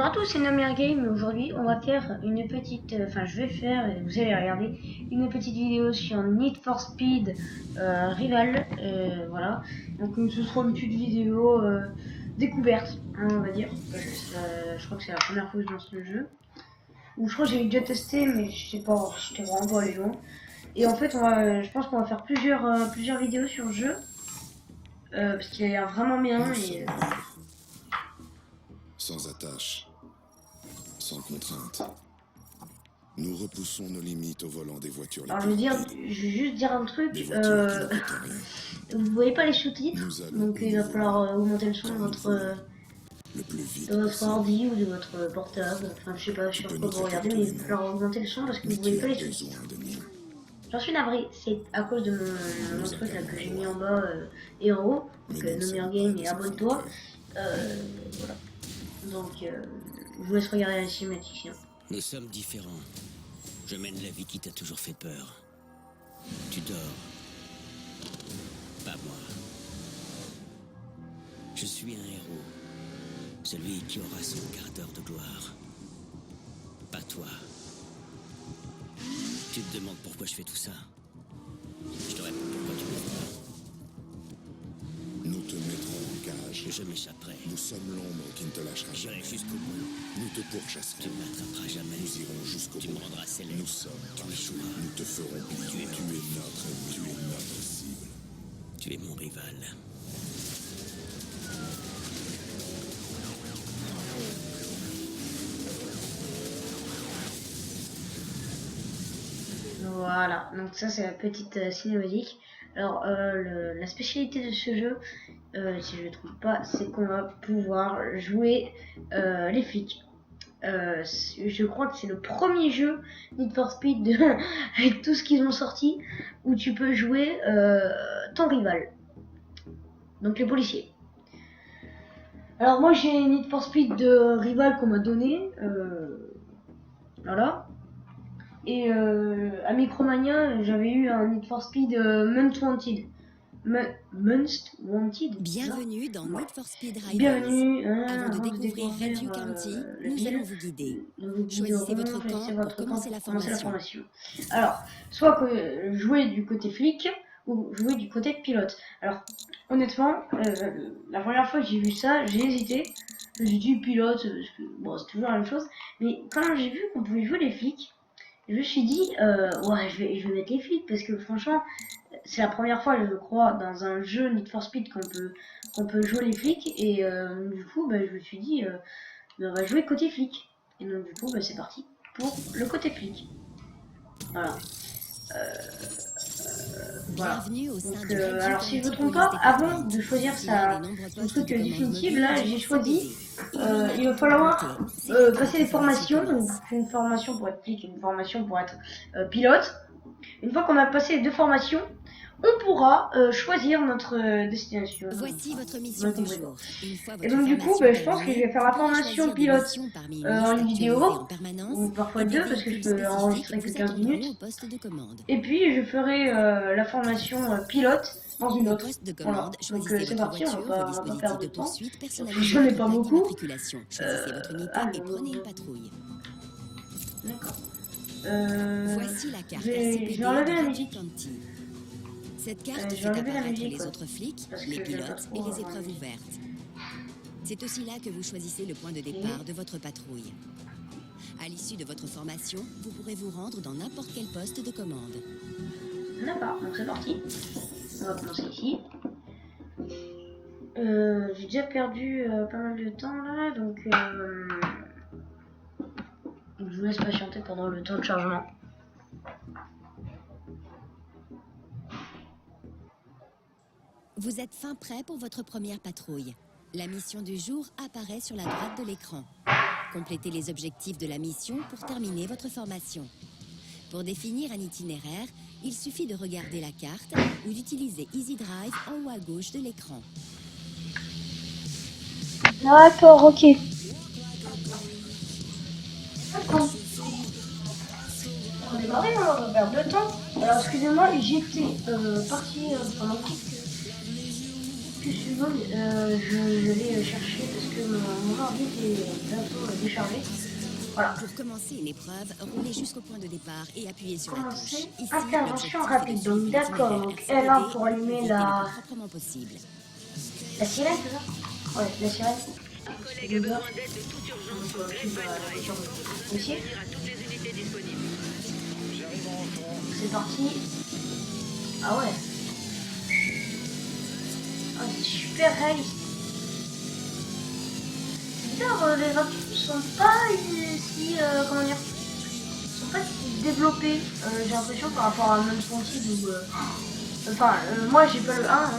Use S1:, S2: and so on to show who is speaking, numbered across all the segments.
S1: Bonjour à tous, c'est Namir Game. Aujourd'hui, on va faire une petite, je vais faire, et vous allez regarder, une petite vidéo sur Need for Speed Rival. Voilà. Donc, ce sera une petite vidéo découverte, hein, on va dire. Je crois que c'est la première fois que je lance le jeu. Ou je crois que j'ai déjà testé, mais je sais pas, j'étais vraiment pas allé loin. Et en fait, je pense qu'on va faire plusieurs vidéos sur le jeu. Parce qu'il a l'air vraiment bien. Et,
S2: sans attache, sans contrainte. Nous repoussons nos limites au volant des voitures.
S1: Alors je vais juste dire un truc. Vous voyez pas les sous-titres, donc il va falloir augmenter le son de votre ordi ou de votre portable. Enfin, je sais pas sur quoi vous regardez, mais il va falloir augmenter le son parce que vous voyez pas les sous-titres. J'en suis navré, c'est à cause de mon truc là que j'ai mis en bas et en haut. Donc Namir Game et abonne-toi. Voilà. Donc je vous laisse regarder la cinématique.
S3: Nous sommes différents. Je mène la vie qui t'a toujours fait peur. Tu dors. Pas moi. Je suis un héros. Celui qui aura son quart d'heure de gloire. Pas toi. Tu te demandes pourquoi je fais tout ça. Je te réponds pourquoi tu me fais pas.
S2: Nous te mettrons en cage.
S3: Je m'échapperai.
S2: Nous sommes l'ombre qui ne te lâchera jamais.
S3: J'irai jusqu'au bout.
S2: Nous te pourchasserons.
S3: Tu ne m'attraperas jamais.
S2: Nous irons jusqu'au bout.
S3: Tu me rendras célèbre.
S2: Nous sommes
S3: tu échoueras.
S2: Nous te ferons plier. Tu es notre ennemi. Tu es notre cible.
S3: Tu es mon rival.
S1: Voilà, donc ça c'est la petite cinématique. Alors la spécialité de ce jeu, si je ne trouve pas, c'est qu'on va pouvoir jouer les flics. Je crois que c'est le premier jeu Need for Speed avec tout ce qu'ils ont sorti où tu peux jouer ton rival, donc les policiers. Alors moi j'ai Need for Speed de rival qu'on m'a donné, voilà. Et à Micromania, j'avais eu un Need for Speed Most Wanted. Most Wanted.
S4: Bienvenue dans Need for Speed Rivals.
S1: Bienvenue.
S4: Avant de découvrir Redview County, nous allons vous guider. Choisissez votre camp pour commencer la formation.
S1: Alors, soit que jouer du côté flic ou jouer du côté pilote. Alors, honnêtement, la première fois que j'ai vu ça, j'ai hésité. J'ai dit pilote, parce que bon, c'est toujours la même chose. Mais quand j'ai vu qu'on pouvait jouer les flics, je me suis dit, ouais, je vais mettre les flics parce que franchement, c'est la première fois, je crois, dans un jeu Need for Speed qu'on peut jouer les flics. Et du coup, bah, je me suis dit, on va jouer côté flic. Et donc, du coup, bah, c'est parti pour le côté flic. Voilà. Voilà. Donc, alors, si je ne me trompe pas, avant de choisir son truc définitif, là, j'ai choisi. Il va falloir passer des formations, donc une formation pour être flic, une formation pour être pilote. Une fois qu'on a passé les deux formations, on pourra choisir notre destination.
S4: Voici votre mission du jour.
S1: Et donc du coup, je pense que je vais faire la formation pilote en une vidéo, ou parfois deux, parce que je peux enregistrer que 15 minutes. Et puis je ferai la formation pilote dans une autre. Voilà. Donc c'est parti, on va pas perdre de temps. Je n'en ai pas beaucoup. D'accord.
S4: Voici la carte
S1: J'ai enlevé la musique.
S4: Cette carte fait apparaître les autres flics, les pilotes et les épreuves ouvertes. C'est aussi là que vous choisissez le point de départ de votre patrouille. À l'issue de votre formation, vous pourrez vous rendre dans n'importe quel poste de commande.
S1: D'accord, donc c'est parti. On va commencer ici. J'ai déjà perdu pas mal de temps là, donc je vous laisse patienter pendant le temps de chargement.
S4: Vous êtes fin prêt pour votre première patrouille. La mission du jour apparaît sur la droite de l'écran. Complétez les objectifs de la mission pour terminer votre formation. Pour définir un itinéraire, il suffit de regarder la carte ou d'utiliser Easy Drive en haut à gauche de l'écran.
S1: D'accord, ok. On démarrer, on va perdre de temps. Alors excusez-moi, j'étais parti pendant quelques plus une seconde, je vais chercher parce que mon ordi est bientôt déchargé. Voilà.
S4: Pour commencer une épreuve, roulez jusqu'au point de départ et appuyez sur la touche.
S1: Commencer.
S4: Ici,
S1: Intervention
S4: l'objectif est de
S1: rapide.
S4: suivre
S1: Donc d'accord.
S4: l'itinéraire
S1: Donc L1 pour
S4: RCPD
S1: allumer
S4: le plus
S1: la
S4: proprement possible.
S1: sirène, c'est ça? Ouais, la sirène.
S5: Un collègue a besoin d'aide de toute urgence sur Grapevine Drive.
S1: Aussi.
S5: Venir à toutes les unités disponibles.
S1: C'est parti. Ah ouais. Ah, c'est super réaliste. C'est bizarre, les graphismes sont pas si comment dire, sont pas si développés. J'ai l'impression par rapport à même Sponty où enfin moi j'ai pas le 1, hein,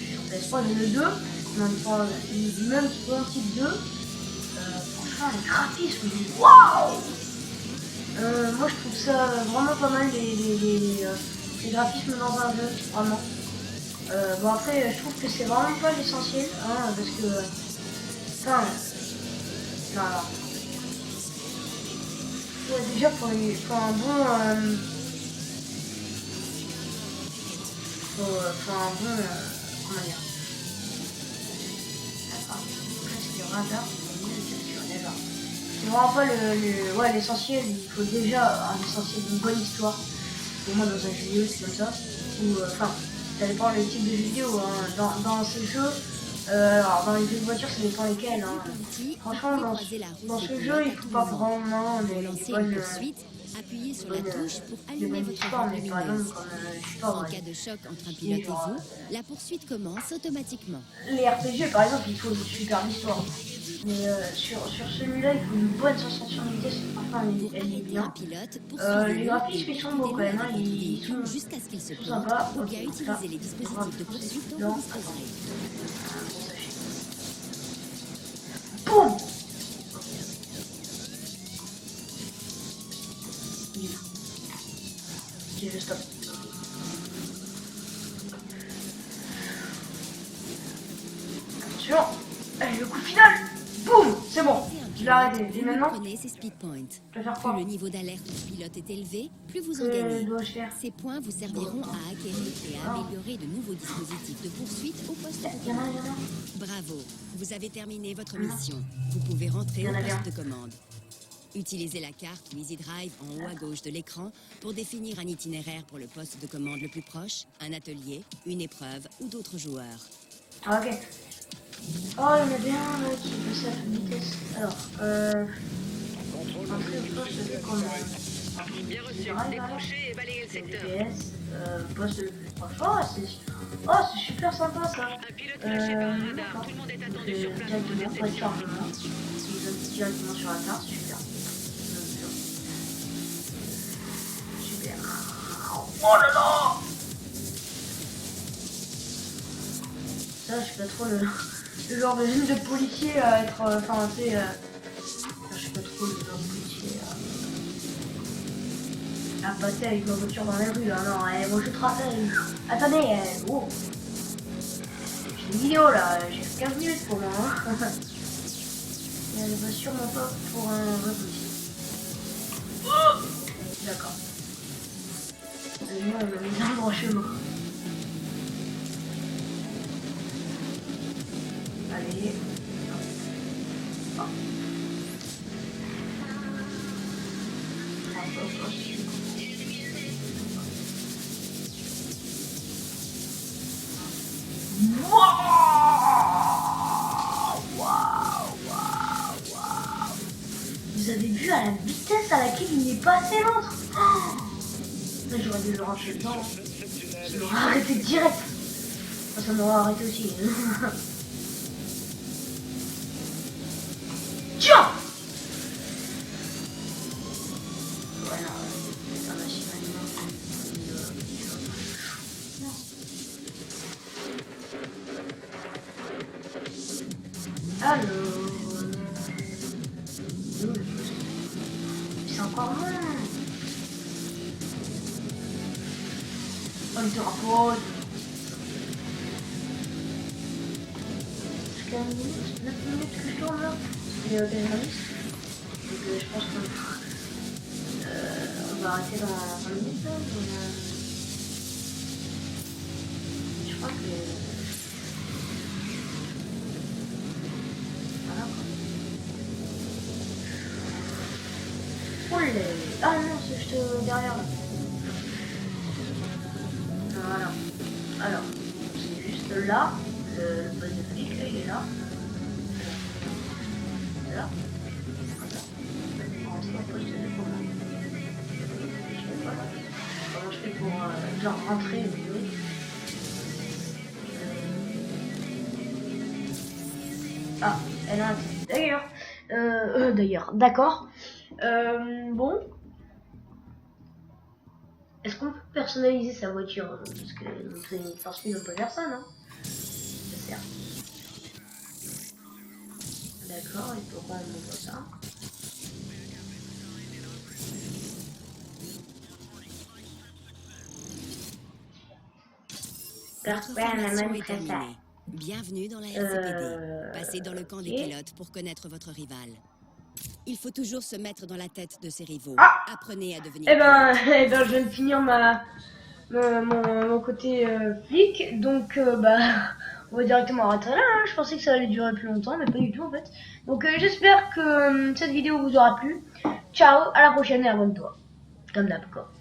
S1: sur PS3 j'ai le 2, même Sponty 2. Franchement les graphismes, waouh. Moi je trouve ça vraiment pas mal les graphismes dans un jeu, vraiment. Bon après je trouve que c'est vraiment pas l'essentiel, hein, parce que enfin non, alors. Ouais, déjà pour un bon comment dire, attends, presque le radar pour mieux le capturer déjà. C'est vraiment pas ouais, l'essentiel, il faut déjà un essentiel d'une bonne histoire. Pour moi dans un jeu vidéo c'est comme ça. Ou enfin, ça dépend le type de jeu vidéo. Hein. Dans ces jeux, alors dans les jeux de voiture ça dépend lesquels. Hein. Franchement dans ce jeu il faut pas vraiment
S4: Pour lancer une poursuite, appuyez sur la touche pour allumer votre
S1: histoires,
S4: lampe
S1: mais par
S4: lumineuse.
S1: exemple comme je sais pas,
S4: En
S1: ouais.
S4: cas de choc entre un pilote et vous, la poursuite commence automatiquement.
S1: Les RPG par exemple il faut une superbe histoire. Mais sur celui-là il faut une bonne sensation de vitesse. Enfin
S4: Pour
S1: elle est
S4: arrêter
S1: bien.
S4: un pilote,
S1: Les
S4: poursuivez-le
S1: graphismes
S4: et
S1: ils sont beaux quand même, hein.
S4: votre
S1: Ils
S4: véhicule
S1: sont
S4: jusqu'à ce qu'il se
S1: tout
S4: plante,
S1: sympa.
S4: ou bien
S1: Ok,
S4: utilisez
S1: ça.
S4: les dispositifs de poursuite dont
S1: Non.
S4: vous disposerez.
S1: Boum. Ok, je stoppe. Attention. Allez, le coup final. Boum. C'est bon. Je l'ai arrêté. Et maintenant,
S4: Prenez ces speed points.
S1: je vais faire
S4: Plus
S1: quoi?
S4: le niveau d'alerte du pilote est élevé, plus vous en
S1: Que
S4: gagnez.
S1: dois-je faire?
S4: Ces points vous serviront à acquérir et à améliorer de nouveaux dispositifs de poursuite au poste de
S1: Il y en a,
S4: commande.
S1: il y en a.
S4: Bravo, vous avez terminé votre mission. Vous pouvez rentrer
S1: Il y
S4: au
S1: en a bien.
S4: poste de commande. Utilisez la carte Easy Drive en haut à gauche de l'écran pour définir un itinéraire pour le poste de commande le plus proche, un atelier, une épreuve ou d'autres joueurs.
S1: Ah, ok. Oh, il y en a bien qui passent à toute vitesse. Alors, entrer au poste de commande.
S5: Bien reçu. Décrochez et balayez le secteur.
S1: GPS, poste le plus proche. C'est super sympa ça.
S5: Un pilote flashé par un radar.
S1: D'accord.
S5: Tout le monde est attendu
S1: Donc,
S5: sur place pour
S1: directement, pas de
S5: l'interception.
S1: chargement. Ils donnent directement sur la carte, super. Super. Oh là là! Ça, je suis pas trop le genre de policier à être. Enfin, tu sais. Je suis pas trop le genre de policier à passer avec ma voiture dans la rue. Là. Non, moi je travaille. Attendez, oh. J'ai une vidéo là, j'ai 15 minutes pour moi. Hein. Et elle va sûrement pas pour un vrai policier. Oh, d'accord. Moi, elle m'a mis dans le droit chemin. Allez. Oh. Vous avez vu à la vitesse à laquelle il est passé l'autre? Oh, j'aurais dû le rentrer dedans. Ça m'aurait arrêté direct. Enfin, ça m'aurait arrêté aussi. Tiens. Voilà, c'est un machine alors, c'est encore loin. On te rapporte. Jusqu'à 9 minutes que je tourne là. Et donc je pense qu'on on va arrêter dans 20 minutes là. Je crois que Olé. Ah non, c'est juste derrière là. Voilà. Alors, c'est juste là. Le poste de flic, là, il est là. Voilà. Rentrer au poste de commande. Je sais pas. Comment je fais pour genre rentrer, vous voyez. Ah, elle a un d'ailleurs, d'accord. Bon. Est-ce qu'on peut personnaliser sa voiture? Parce que notre Force Speed, on peut faire ça, non? Ça sert. D'accord, et pourquoi on voit ça?
S4: Votre formation est terminée. Bienvenue dans la RCPD. Passez dans le camp des pilotes pour connaître votre rival. Il faut toujours se mettre dans la tête de ses rivaux. Apprenez à devenir pilote.
S1: Eh ben, je viens de finir mon côté flic, donc bah, on va directement arrêter là. Hein. Je pensais que ça allait durer plus longtemps, mais pas du tout en fait. Donc j'espère que cette vidéo vous aura plu. Ciao, à la prochaine et abonne-toi. Comme d'hab quoi.